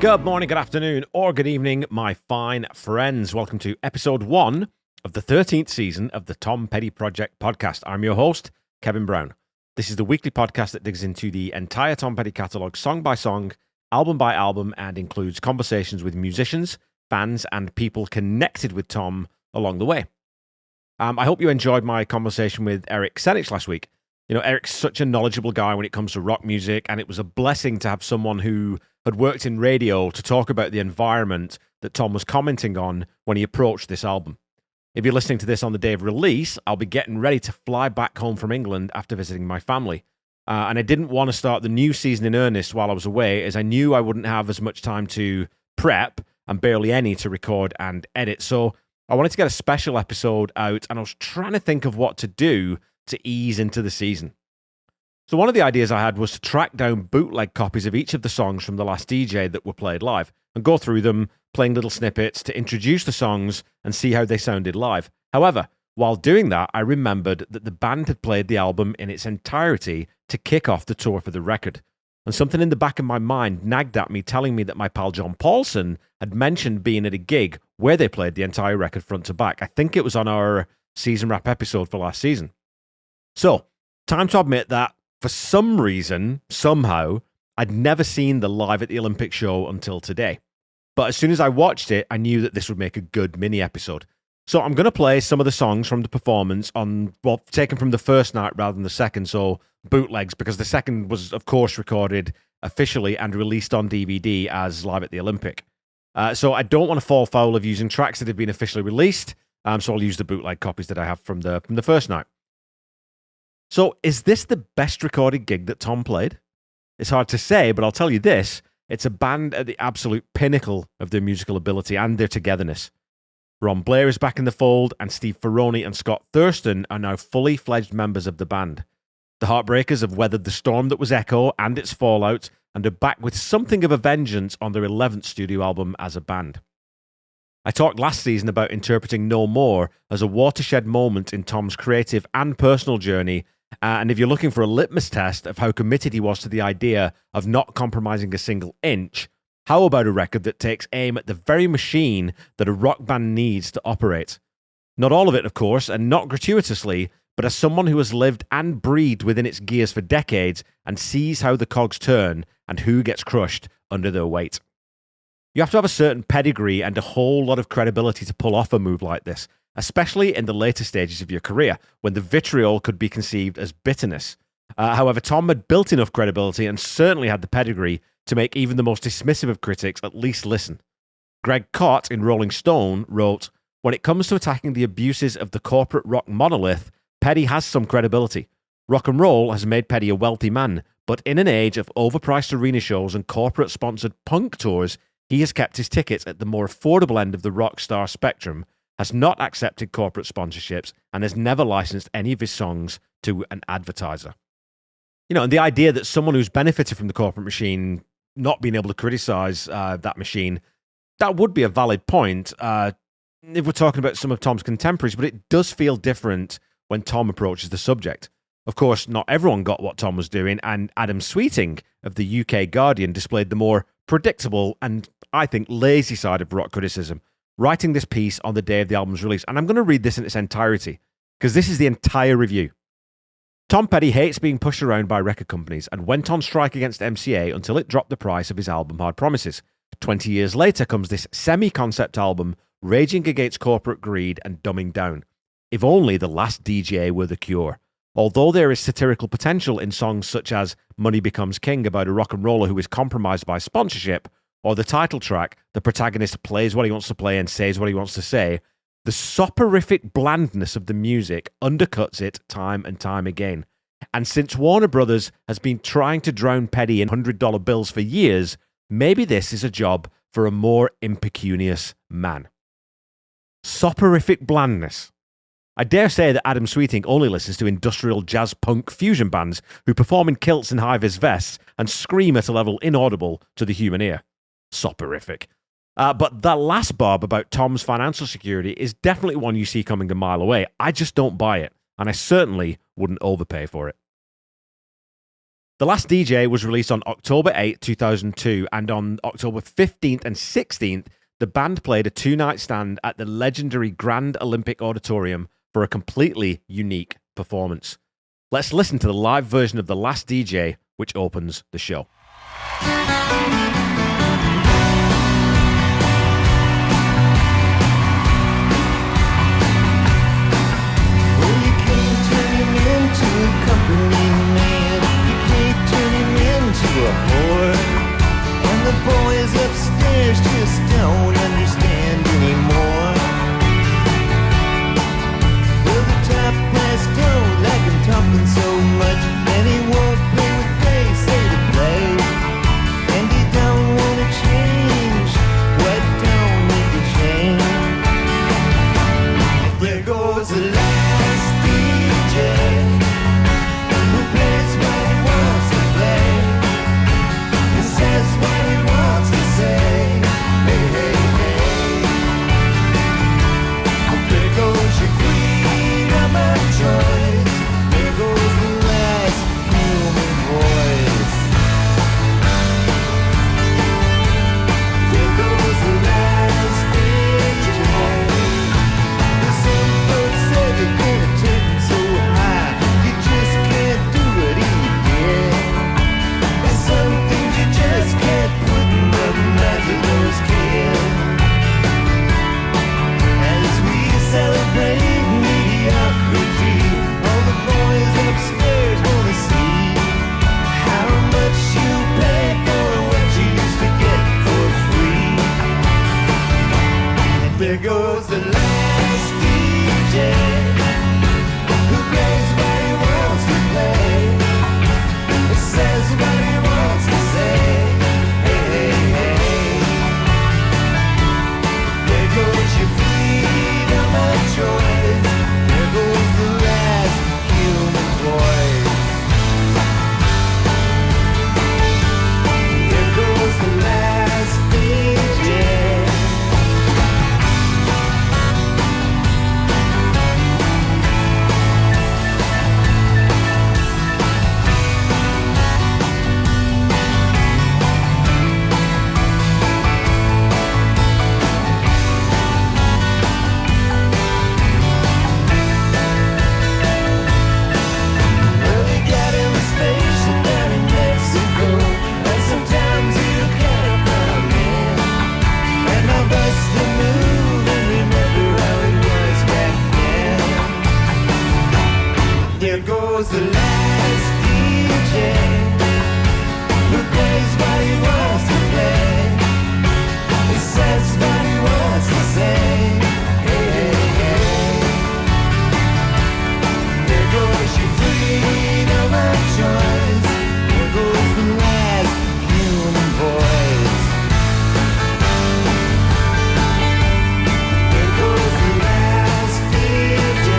Good morning, good afternoon, or good evening, my fine friends. Welcome to episode 1 of the 13th season of the Tom Petty Project podcast. I'm your host, Kevin Brown. This is the weekly podcast that digs into the entire Tom Petty catalogue, song by song, album by album, and includes conversations with musicians, fans, and people connected with Tom along the way. I hope you enjoyed my conversation with Eric Senich last week. You know, Eric's such a knowledgeable guy when it comes to rock music, and it was a blessing to have someone who had worked in radio to talk about the environment that Tom was commenting on when he approached this album. If you're listening to this on the day of release, I'll be getting ready to fly back home from England after visiting my family. And I didn't want to start the new season in earnest while I was away, as I knew I wouldn't have as much time to prep and barely any to record and edit. So I wanted to get a special episode out, and I was trying to think of what to do to ease into the season. So one of the ideas I had was to track down bootleg copies of each of the songs from The Last DJ that were played live and go through them, playing little snippets to introduce the songs and see how they sounded live. However, while doing that, I remembered that the band had played the album in its entirety to kick off the tour for the record. And something in the back of my mind nagged at me, telling me that my pal John Paulson had mentioned being at a gig where they played the entire record front to back. I think it was on our season wrap episode for last season. So, time to admit that for some reason, somehow, I'd never seen the Live at the Olympic show until today. But as soon as I watched it, I knew that this would make a good mini-episode. So I'm going to play some of the songs from the performance taken from the first night rather than the second, so bootlegs, because the second was, of course, recorded officially and released on DVD as Live at the Olympic. So I don't want to fall foul of using tracks that have been officially released, so I'll use the bootleg copies that I have from the first night. So, is this the best recorded gig that Tom played? It's hard to say, but I'll tell you this. It's a band at the absolute pinnacle of their musical ability and their togetherness. Ron Blair is back in the fold, and Steve Ferrone and Scott Thurston are now fully fledged members of the band. The Heartbreakers have weathered the storm that was Echo and its fallout, and are back with something of a vengeance on their 11th studio album as a band. I talked last season about interpreting No More as a watershed moment in Tom's creative and personal journey. And if you're looking for a litmus test of how committed he was to the idea of not compromising a single inch, how about a record that takes aim at the very machine that a rock band needs to operate? Not all of it, of course, and not gratuitously, but as someone who has lived and breathed within its gears for decades and sees how the cogs turn and who gets crushed under their weight. You have to have a certain pedigree and a whole lot of credibility to pull off a move like this, especially in the later stages of your career, when the vitriol could be conceived as bitterness. However, Tom had built enough credibility and certainly had the pedigree to make even the most dismissive of critics at least listen. Greg Kot in Rolling Stone wrote, "When it comes to attacking the abuses of the corporate rock monolith, Petty has some credibility. Rock and roll has made Petty a wealthy man, but in an age of overpriced arena shows and corporate-sponsored punk tours, he has kept his tickets at the more affordable end of the rock star spectrum, has not accepted corporate sponsorships, and has never licensed any of his songs to an advertiser." You know, and the idea that someone who's benefited from the corporate machine not being able to criticize that machine, that would be a valid point if we're talking about some of Tom's contemporaries, but it does feel different when Tom approaches the subject. Of course, not everyone got what Tom was doing, and Adam Sweeting of the UK Guardian displayed the more predictable and, I think, lazy side of rock criticism, writing this piece on the day of the album's release. And I'm going to read this in its entirety, because this is the entire review. Tom Petty hates being pushed around by record companies and went on strike against MCA until it dropped the price of his album Hard Promises. 20 years later comes this semi-concept album raging against corporate greed and dumbing down. If only The Last DJ were the cure. Although there is satirical potential in songs such as Money Becomes King about a rock and roller who is compromised by sponsorship, or the title track, the protagonist plays what he wants to play and says what he wants to say, the soporific blandness of the music undercuts it time and time again. And since Warner Brothers has been trying to drown Petty in $100 bills for years, maybe this is a job for a more impecunious man. Soporific blandness. I dare say that Adam Sweeting only listens to industrial jazz punk fusion bands who perform in kilts and high-vis vests and scream at a level inaudible to the human ear. Soporific. But that last barb about Tom's financial security is definitely one you see coming a mile away. I just don't buy it, and I certainly wouldn't overpay for it. The Last DJ was released on October 8, 2002, and on October 15th and 16th, the band played a two-night stand at the legendary Grand Olympic Auditorium for a completely unique performance. Let's listen to the live version of The Last DJ, which opens the show. A whore, and the boys upstairs just don't understand anymore. Well, the top brass don't like him talking so much, and he won't play what they say to play. And he don't wanna change what don't need to change. There goes the last DJ who plays what he wants to play. Says what he wants to say. Hey, hey, hey. There goes your freedom of choice. There goes the last human voice. There goes the last DJ. The same folks said they're gonna take him so high. You just can't do what he did. And some things you just can't put in the mouths of those kids. As we celebrate mediocrity, all the boys upstairs wanna see how much you pay for what you used to get for free. And there goes the last DJ who plays what he wants to play. It says what he wants to say. Hey, hey, hey. There goes your freedom of choice. There goes the last human voice. There goes the last DJ. Well, they got him a spaceship down in Mexico, and sometimes he'll count on in. And I'll bust the move and remember how it was back then. There goes the last DJ who plays what he wants to play. He says what he wants to say. Hey, hey, hey. There goes your freedom of choice. There goes the last human voice. There goes the last DJ.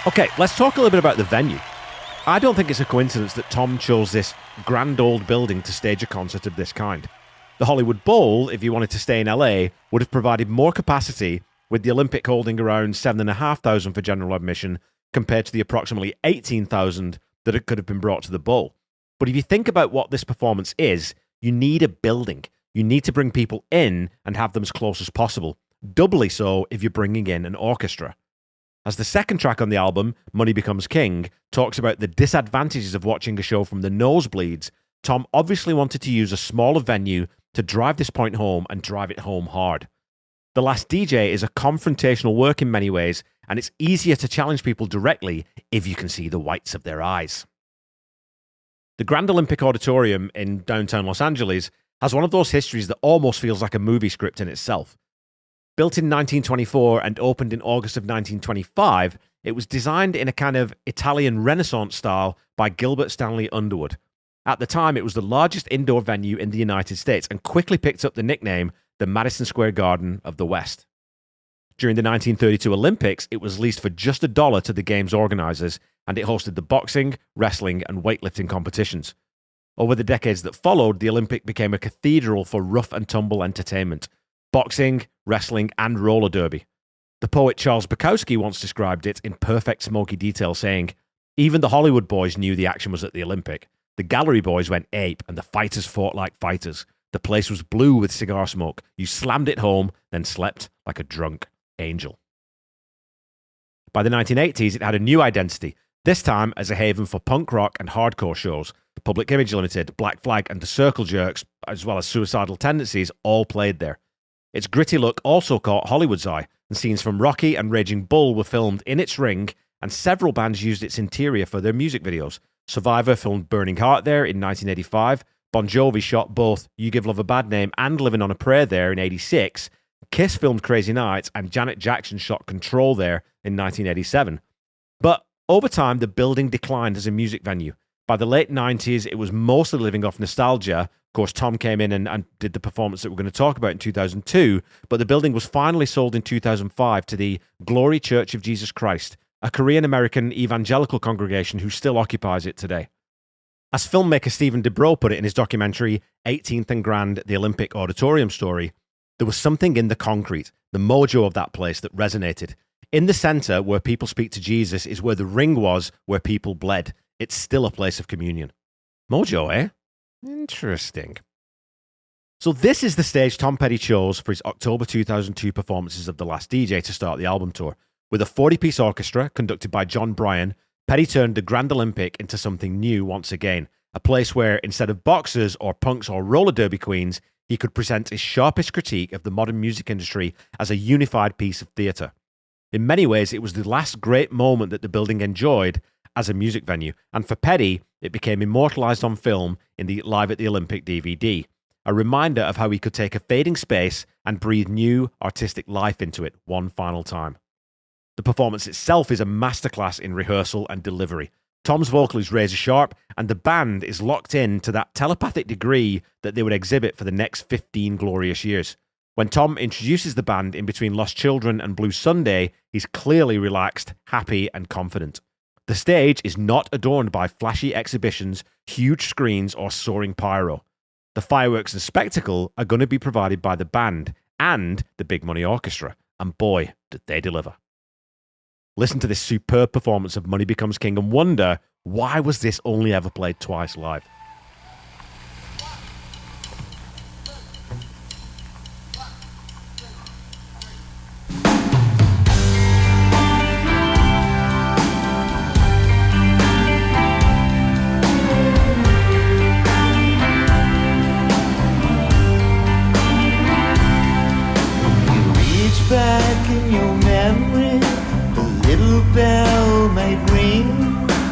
Okay, let's talk a little bit about the venue. I don't think it's a coincidence that Tom chose this grand old building to stage a concert of this kind. The Hollywood Bowl, if you wanted to stay in LA, would have provided more capacity, with the Olympic holding around 7,500 for general admission compared to the approximately 18,000 that it could have been brought to the Bowl. But if you think about what this performance is, you need a building. You need to bring people in and have them as close as possible. Doubly so if you're bringing in an orchestra. As the second track on the album, Money Becomes King, talks about the disadvantages of watching a show from the nosebleeds, Tom obviously wanted to use a smaller venue to drive this point home and drive it home hard. The Last DJ is a confrontational work in many ways, and it's easier to challenge people directly if you can see the whites of their eyes. The Grand Olympic Auditorium in downtown Los Angeles has one of those histories that almost feels like a movie script in itself. Built in 1924 and opened in August of 1925, it was designed in a kind of Italian Renaissance style by Gilbert Stanley Underwood. At the time, it was the largest indoor venue in the United States and quickly picked up the nickname the Madison Square Garden of the West. During the 1932 Olympics, it was leased for just $1 to the game's organizers, and it hosted the boxing, wrestling, and weightlifting competitions. Over the decades that followed, the Olympic became a cathedral for rough and tumble entertainment: boxing, wrestling, and roller derby. The poet Charles Bukowski once described it in perfect smoky detail, saying, "Even the Hollywood boys knew the action was at the Olympic. The gallery boys went ape, and the fighters fought like fighters. The place was blue with cigar smoke. You slammed it home, then slept like a drunk angel." By the 1980s, it had a new identity, this time as a haven for punk rock and hardcore shows. Public Image Limited, Black Flag, and the Circle Jerks, as well as Suicidal Tendencies, all played there. Its gritty look also caught Hollywood's eye, and scenes from Rocky and Raging Bull were filmed in its ring, and several bands used its interior for their music videos. Survivor filmed Burning Heart there in 1985, Bon Jovi shot both You Give Love a Bad Name and Living on a Prayer there in 86, Kiss filmed Crazy Nights, and Janet Jackson shot Control there in 1987. But over time, the building declined as a music venue. By the late 90s, it was mostly living off nostalgia. Of course, Tom came in and did the performance that we're going to talk about in 2002, but the building was finally sold in 2005 to the Glory Church of Jesus Christ, a Korean-American evangelical congregation who still occupies it today. As filmmaker Stephen Dubrow put it in his documentary 18th and Grand, The Olympic Auditorium Story, there was something in the concrete, the mojo of that place that resonated. In the center, where people speak to Jesus, is where the ring was, where people bled. It's still a place of communion. Mojo, eh? Interesting. So this is the stage Tom Petty chose for his October 2002 performances of The Last DJ to start the album tour. With a 40-piece orchestra conducted by John Bryan, Petty turned the Grand Olympic into something new once again, a place where, instead of boxers or punks or roller derby queens, he could present his sharpest critique of the modern music industry as a unified piece of theatre. In many ways, it was the last great moment that the building enjoyed as a music venue, and for Petty, it became immortalised on film in the Live at the Olympic DVD, a reminder of how he could take a fading space and breathe new artistic life into it one final time. The performance itself is a masterclass in rehearsal and delivery. Tom's vocal is razor sharp, and the band is locked in to that telepathic degree that they would exhibit for the next 15 glorious years. When Tom introduces the band in between Lost Children and Blue Sunday, he's clearly relaxed, happy, and confident. The stage is not adorned by flashy exhibitions, huge screens, or soaring pyro. The fireworks and spectacle are going to be provided by the band and the Big Money Orchestra, and boy, did they deliver. Listen to this superb performance of Money Becomes King and wonder, why was this only ever played twice live? Back in your memory, a little bell might ring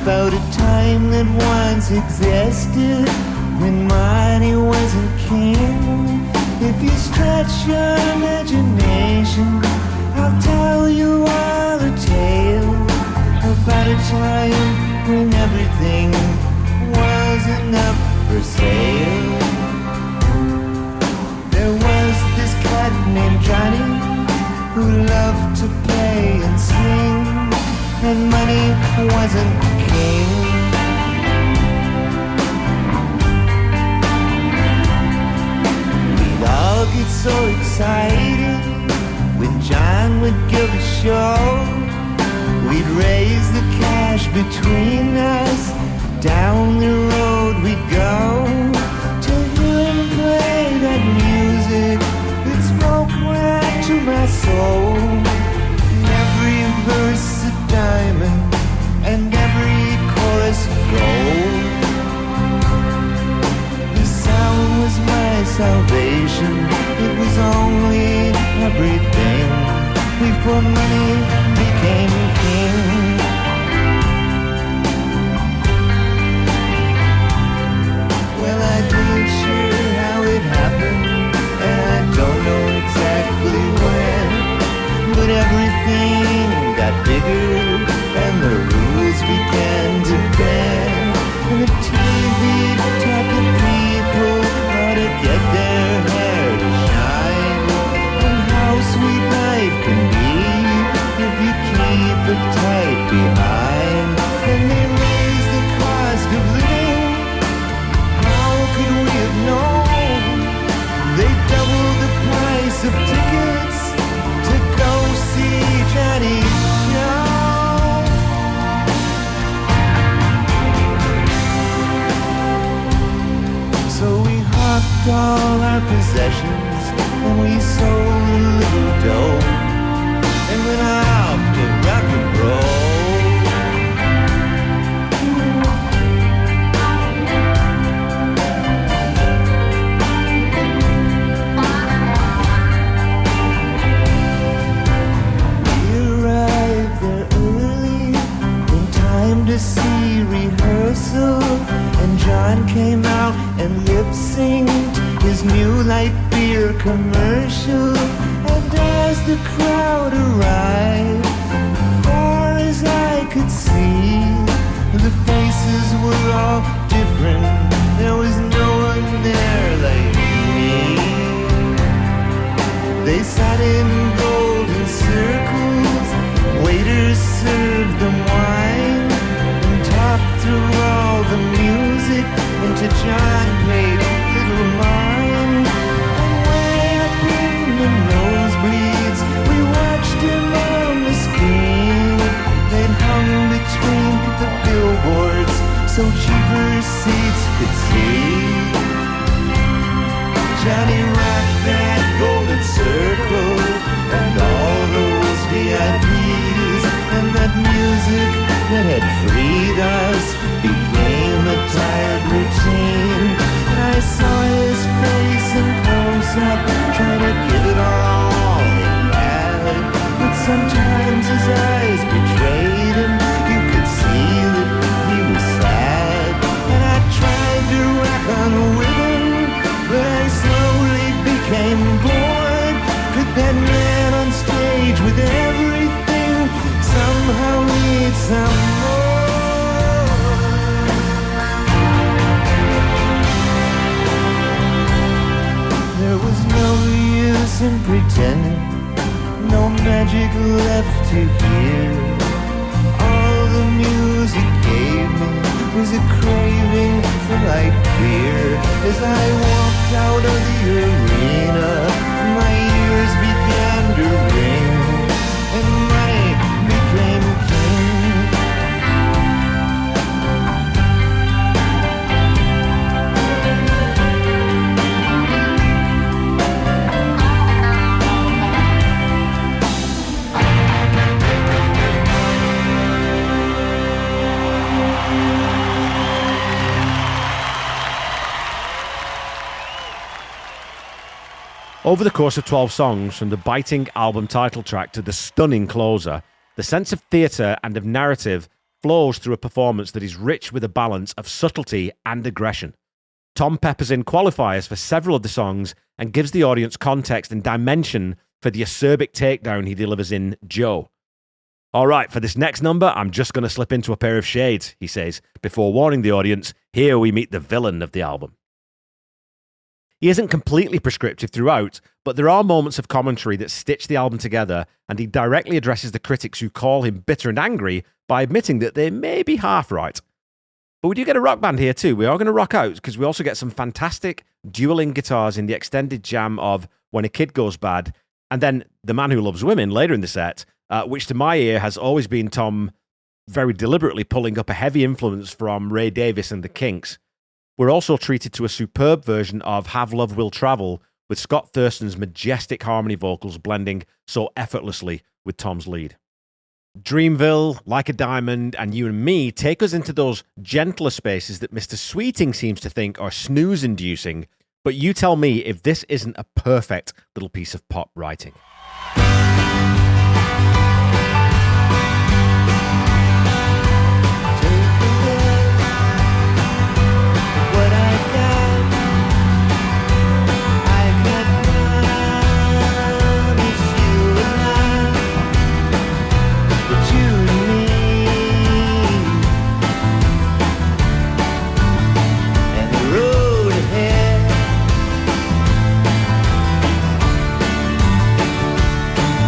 about a time that once existed when money wasn't king. If you stretch your imagination, I'll tell you all a tale about a time when everything wasn't up for sale. There was this cat named Johnny who loved to play and sing, and money wasn't king. We'd all get so excited when John would give a show. We'd raise the cash between us, down the road we'd go to hear him play that music that spoke right to my soul. Every verse a diamond and every chorus gold. The sound was my salvation. It was only everything before money became king. Well, I ain't sure how it happened, and I don't know exactly when, all our possessions and we sold a little dough and went off to rock and roll. To see rehearsal, and John came out and lip-synced his new light beer commercial. And as the crowd arrived, far as I could see, the faces were all different. There was no one there like me. They sat in golden circles, waiters served them wine, through all the music, and to John paid little mind. And way up in the nosebleeds, we watched him on the screen. They'd hung between the billboards so cheaper seats could see. Johnny rocked that golden circle and all those VIPs, and that music that had freed us became a tired routine. And I saw his face in close-up, trying to give it all he had. But sometimes his eyes betrayed him. You could see that he was sad. And I tried to rock on with him, but I slowly became bored. Could that man on stage with everything somehow need some more? There was no use in pretending, no magic left to hear. All the music gave me was a craving for light beer. As I walked out of the arena, my ears began to ring, and Mike became king. Over the course of 12 songs, from the biting album title track to the stunning closer, the sense of theatre and of narrative flows through a performance that is rich with a balance of subtlety and aggression. Tom peppers in qualifiers for several of the songs and gives the audience context and dimension for the acerbic takedown he delivers in Joe. All right, for this next number, I'm just going to slip into a pair of shades, he says, before warning the audience, here we meet the villain of the album. He isn't completely prescriptive throughout, but there are moments of commentary that stitch the album together, and he directly addresses the critics who call him bitter and angry by admitting that they may be half right. But we do get a rock band here too. We are going to rock out because we also get some fantastic dueling guitars in the extended jam of When a Kid Goes Bad, and then The Man Who Loves Women later in the set, which to my ear has always been Tom very deliberately pulling up a heavy influence from Ray Davies and the Kinks. We're also treated to a superb version of Have Love Will Travel, with Scott Thurston's majestic harmony vocals blending so effortlessly with Tom's lead. Dreamville, Like a Diamond, and You and Me take us into those gentler spaces that Mr. Sweeting seems to think are snooze-inducing, but you tell me if this isn't a perfect little piece of pop writing.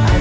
I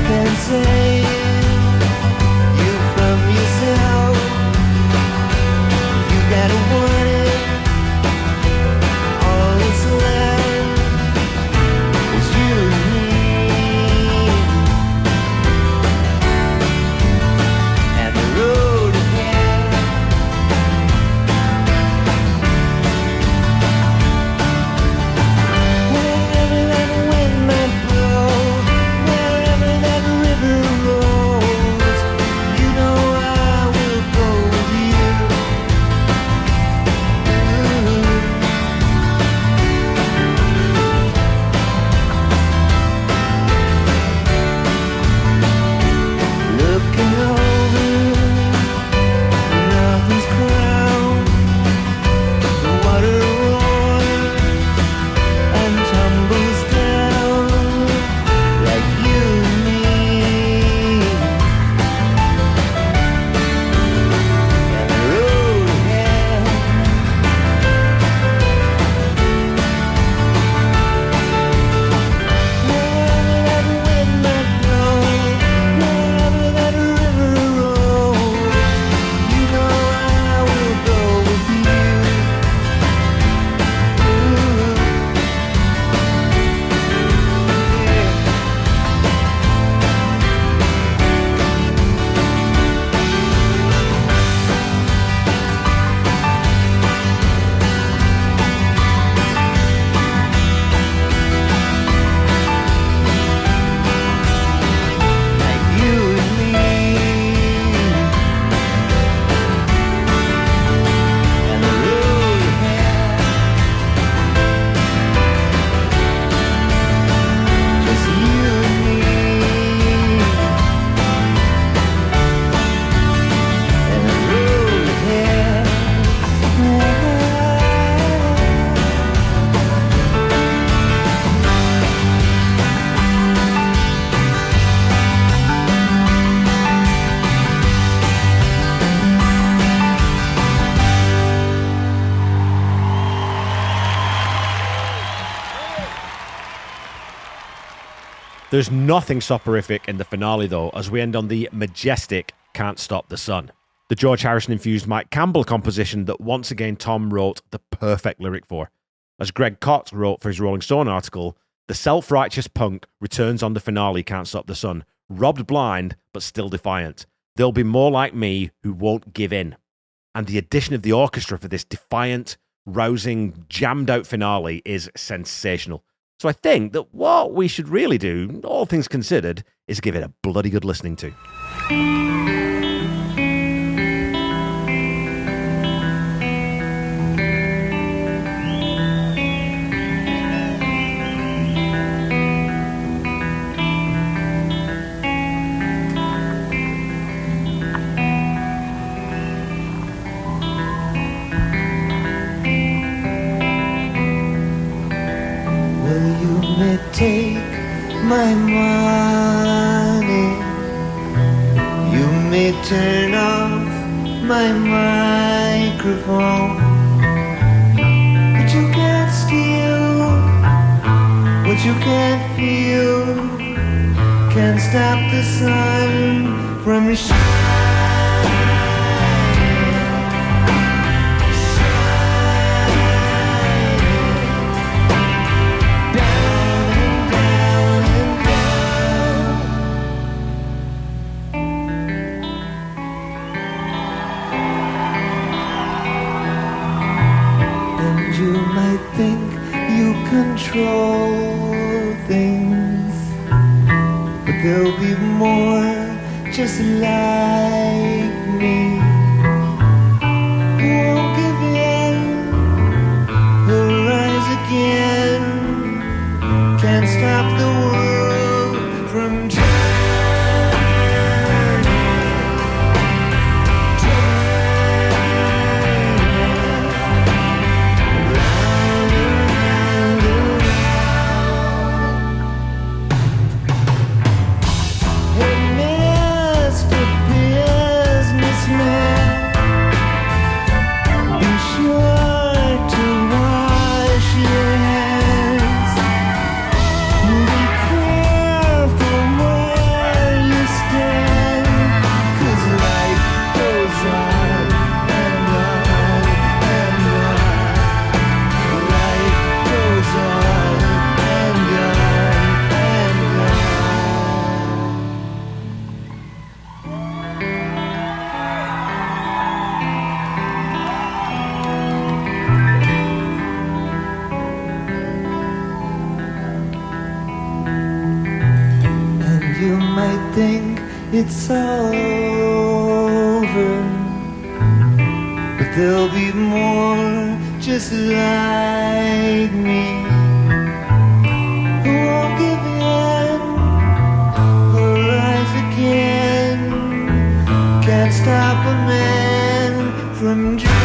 There's nothing soporific in the finale, though, as we end on the majestic Can't Stop the Sun, the George Harrison-infused Mike Campbell composition that once again Tom wrote the perfect lyric for. As Greg Kot wrote for his Rolling Stone article, the self-righteous punk returns on the finale Can't Stop the Sun, robbed blind but still defiant. There'll be more like me who won't give in. And the addition of the orchestra for this defiant, rousing, jammed-out finale is sensational. So I think that what we should really do, all things considered, is give it a bloody good listening to. Take my money. You may turn off my microphone, but you can't steal what you can't feel. Can't stop the sun from shining. You might think you control things, but there'll be more just like me who won't give in, who'll rise again. Can't stop the world from turning. You might think it's all over, but there'll be more just like me who won't give in, who'll rise again. Can't stop a man from dreaming.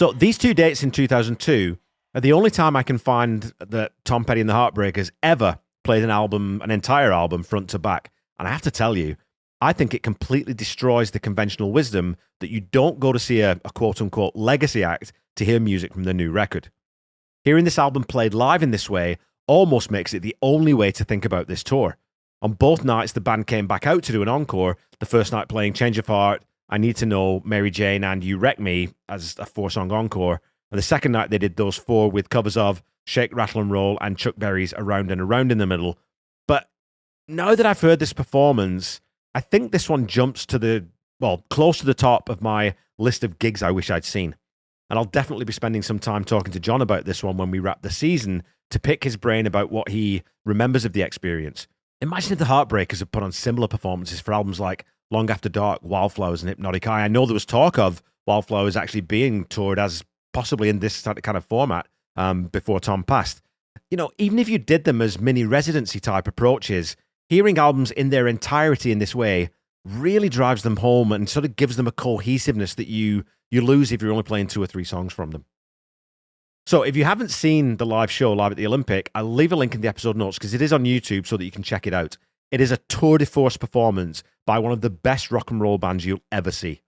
So these two dates in 2002 are the only time I can find that Tom Petty and the Heartbreakers ever played an entire album front to back. And I have to tell you, I think it completely destroys the conventional wisdom that you don't go to see a quote-unquote legacy act to hear music from the new record. Hearing this album played live in this way almost makes it the only way to think about this tour. On both nights, the band came back out to do an encore, the first night playing Change of Heart, I Need to Know, Mary Jane, and You Wreck Me as a 4-song encore. And the second night, they did those 4 with covers of Shake, Rattle and Roll and Chuck Berry's Around and Around in the middle. But now that I've heard this performance, I think this one jumps to close to the top of my list of gigs I wish I'd seen. And I'll definitely be spending some time talking to John about this one when we wrap the season to pick his brain about what he remembers of the experience. Imagine if the Heartbreakers had put on similar performances for albums like Long After Dark, Wildflowers, and Hypnotic Eye. I know there was talk of Wildflowers actually being toured as possibly in this kind of format before Tom passed. You know, even if you did them as mini-residency type approaches, hearing albums in their entirety in this way really drives them home and sort of gives them a cohesiveness that you lose if you're only playing 2 or 3 songs from them. So if you haven't seen the live show live at the Olympic, I'll leave a link in the episode notes because it is on YouTube so that you can check it out. It is a tour de force performance by one of the best rock and roll bands you'll ever see.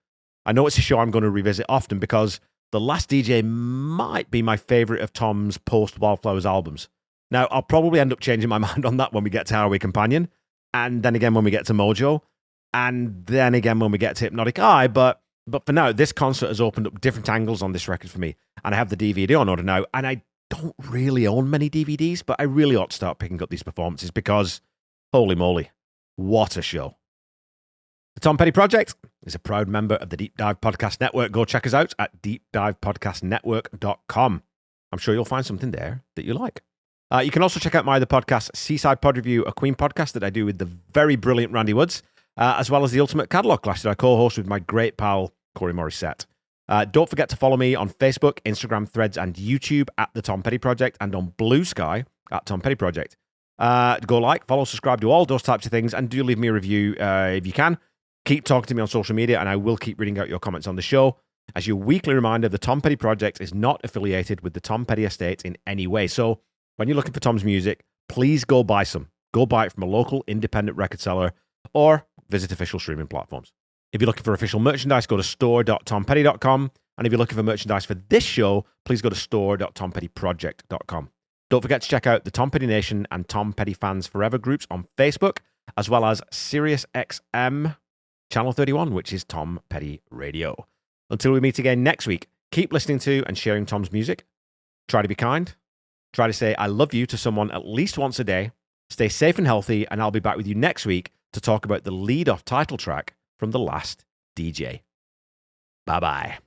I know it's a show I'm going to revisit often because The Last DJ might be my favorite of Tom's post-Wildflowers albums. Now, I'll probably end up changing my mind on that when we get to Highway Companion, and then again when we get to Mojo, and then again when we get to Hypnotic Eye, but for now, this concert has opened up different angles on this record for me, and I have the DVD on order now, and I don't really own many DVDs, but I really ought to start picking up these performances because, holy moly, what a show. The Tom Petty Project is a proud member of the Deep Dive Podcast Network. Go check us out at deepdivepodcastnetwork.com. I'm sure you'll find something there that you like. You can also check out my other podcast, Seaside Pod Review, a Queen podcast that I do with the very brilliant Randy Woods, as well as the Ultimate Catalog Clash that I co-host with my great pal, Corey Morissette. Don't forget to follow me on Facebook, Instagram, Threads, and YouTube at The Tom Petty Project, and on Blue Sky at Tom Petty Project. Go like, follow, subscribe, do all those types of things, and do leave me a review if you can. Keep talking to me on social media, and I will keep reading out your comments on the show. As your weekly reminder, the Tom Petty Project is not affiliated with the Tom Petty Estate in any way. So when you're looking for Tom's music, please go buy some. Go buy it from a local independent record seller or visit official streaming platforms. If you're looking for official merchandise, go to store.tompetty.com. And if you're looking for merchandise for this show, please go to store.tompettyproject.com. Don't forget to check out the Tom Petty Nation and Tom Petty Fans Forever groups on Facebook, as well as SiriusXM Channel 31, which is Tom Petty Radio. Until we meet again next week, keep listening to and sharing Tom's music. Try to be kind. Try to say I love you to someone at least once a day. Stay safe and healthy, and I'll be back with you next week to talk about the lead-off title track from The Last DJ. Bye-bye.